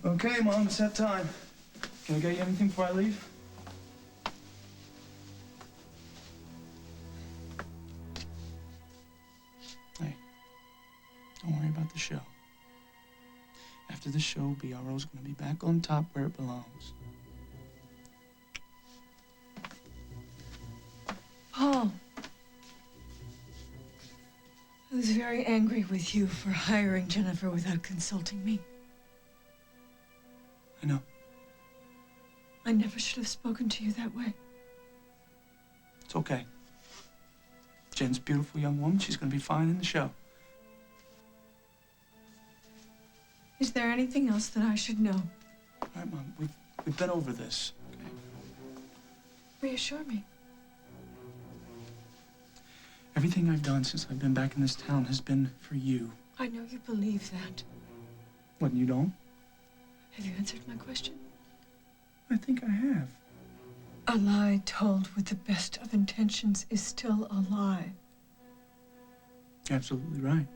Okay, Mom, it's that time. Can I get you anything before I leave? Hey, don't worry about the show. After the show, BRO's gonna be back on top where it belongs. Paul. I was very angry with you for hiring Jennifer without consulting me. I know. I never should have spoken to you that way. It's okay. Jen's a beautiful young woman. She's gonna be fine in the show. Is there anything else that I should know? All right, Mom, we've been over this, okay? Reassure me. Everything I've done since I've been back in this town has been for you. I know you believe that. What, you don't? Have you answered my question? I think I have. A lie told with the best of intentions is still a lie. You're absolutely right.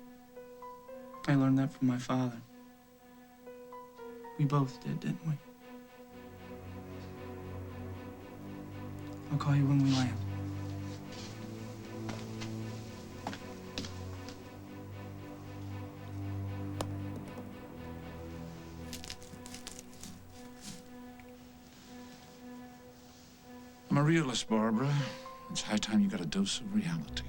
I learned that from my father. We both did, didn't we? I'll call you when we land. I'm a realist, Barbara. It's high time you got a dose of reality.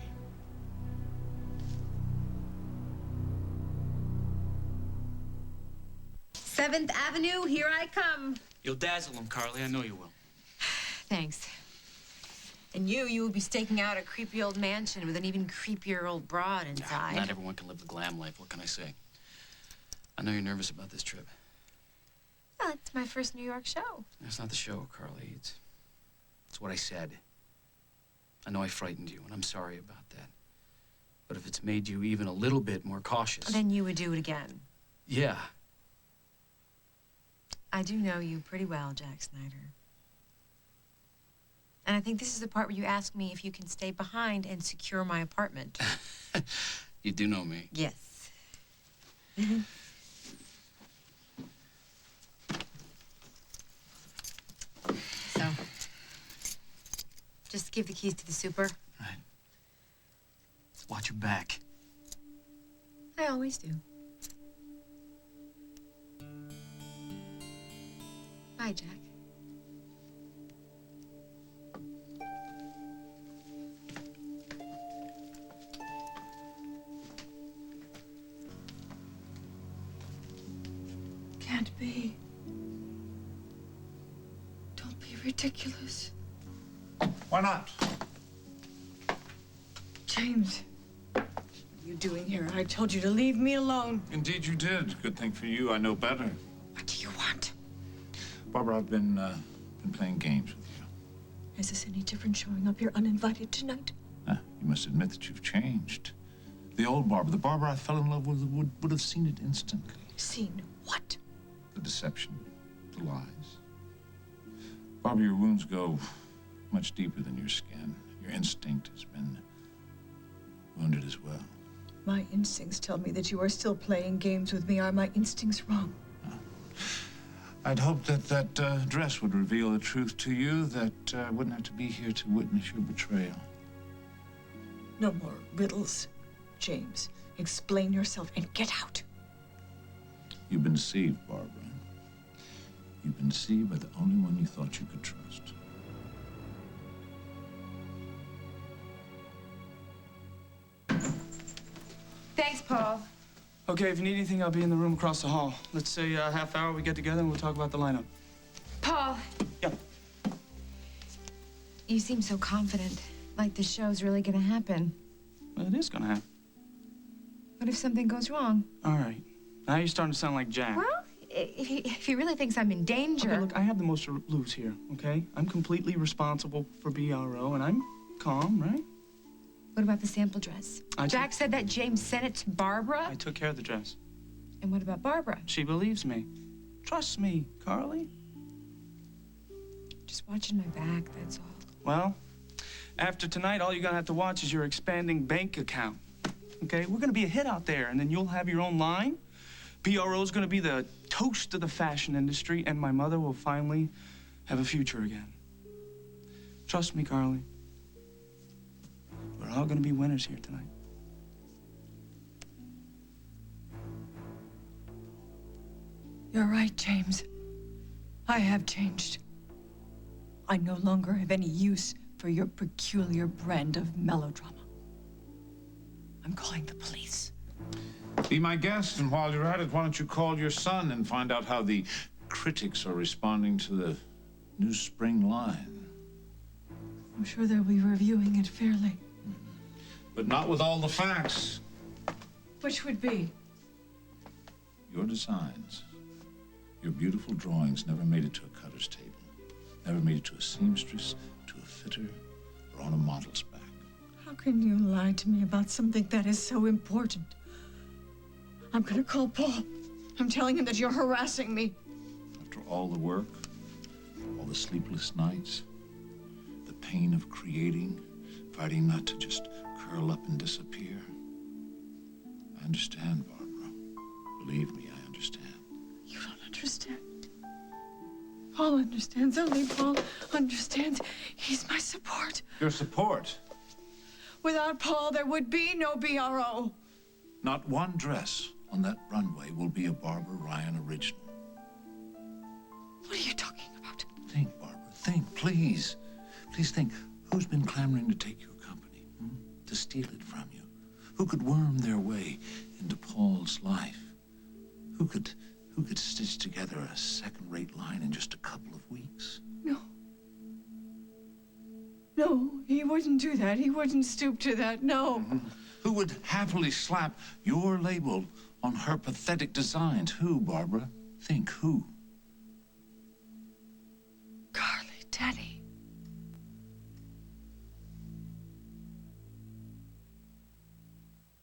Seventh Avenue, here I come. You'll dazzle them, Carly. I know you will. Thanks. And you will be staking out a creepy old mansion with an even creepier old broad inside. Not everyone can live the glam life. What can I say? I know you're nervous about this trip. Well, it's my first New York show. That's not the show, Carly. It's what I said. I know I frightened you, and I'm sorry about that. But if it's made you even a little bit more cautious... Then you would do it again. Yeah. I do know you pretty well, Jack Snyder. And I think this is the part where you ask me if you can stay behind and secure my apartment. You do know me. Yes. So, just give the keys to the super. Right. Watch your back. I always do. Bye, Jack. Can't be. Don't be ridiculous. Why not? James, what are you doing here? I told you to leave me alone. Indeed you did. Good thing for you, I know better. What do you want? Barbara, I've been playing games with you. Is this any different showing up here uninvited tonight? You must admit that you've changed. The old Barbara, the Barbara I fell in love with, would have seen it instantly. Seen what? The deception, the lies. Barbara, your wounds go much deeper than your skin. Your instinct has been wounded as well. My instincts tell me that you are still playing games with me. Are my instincts wrong? I'd hoped that dress would reveal the truth to you, that I wouldn't have to be here to witness your betrayal. No more riddles, James. Explain yourself and get out. You've been deceived, Barbara. You've been deceived by the only one you thought you could trust. Thanks, Paul. Okay, if you need anything, I'll be in the room across the hall. Let's say a half hour we get together and we'll talk about the lineup. Paul. Yeah. You seem so confident, like the show's really gonna happen. Well, it is gonna happen. What if something goes wrong? All right. Now you're starting to sound like Jack. Well, if he really thinks I'm in danger... Okay, look, I have the most to lose here, okay? I'm completely responsible for BRO, and I'm calm, right? What about the sample dress? Jack said that James sent it to Barbara? I took care of the dress. And what about Barbara? She believes me. Trust me, Carly. Just watching my back, that's all. Well, after tonight, all you're gonna have to watch is your expanding bank account. Okay? We're gonna be a hit out there, and then you'll have your own line. BRO's gonna be the toast to the fashion industry, and my mother will finally have a future again. Trust me, Carly. We're all gonna be winners here tonight. You're right, James. I have changed. I no longer have any use for your peculiar brand of melodrama. I'm calling the police. Be my guest, and while you're at it, why don't you call your son and find out how the critics are responding to the new spring line. I'm sure they'll be reviewing it fairly. But not with all the facts. Which would be? Your designs, your beautiful drawings never made it to a cutter's table. Never made it to a seamstress, to a fitter, or on a model's back. How can you lie to me about something that is so important? I'm gonna call Paul. I'm telling him that you're harassing me. After all the work, all the sleepless nights, the pain of creating, fighting not to just curl up and disappear. I understand, Barbara. Believe me, I understand. You don't understand. Paul understands. Only Paul understands. He's my support. Your support? Without Paul, there would be no BRO. Not one dress on that runway will be a Barbara Ryan original. What are you talking about? Think, Barbara, think, please. Please think. Who's been clamoring to take your company? To steal it from you? Who could worm their way into Paul's life? Who could stitch together a second-rate line in just a couple of weeks? No. No, he wouldn't do that. He wouldn't stoop to that. No. Who would happily slap your label on her pathetic designs? Who, Barbara? Think, who? Carly, Tenney.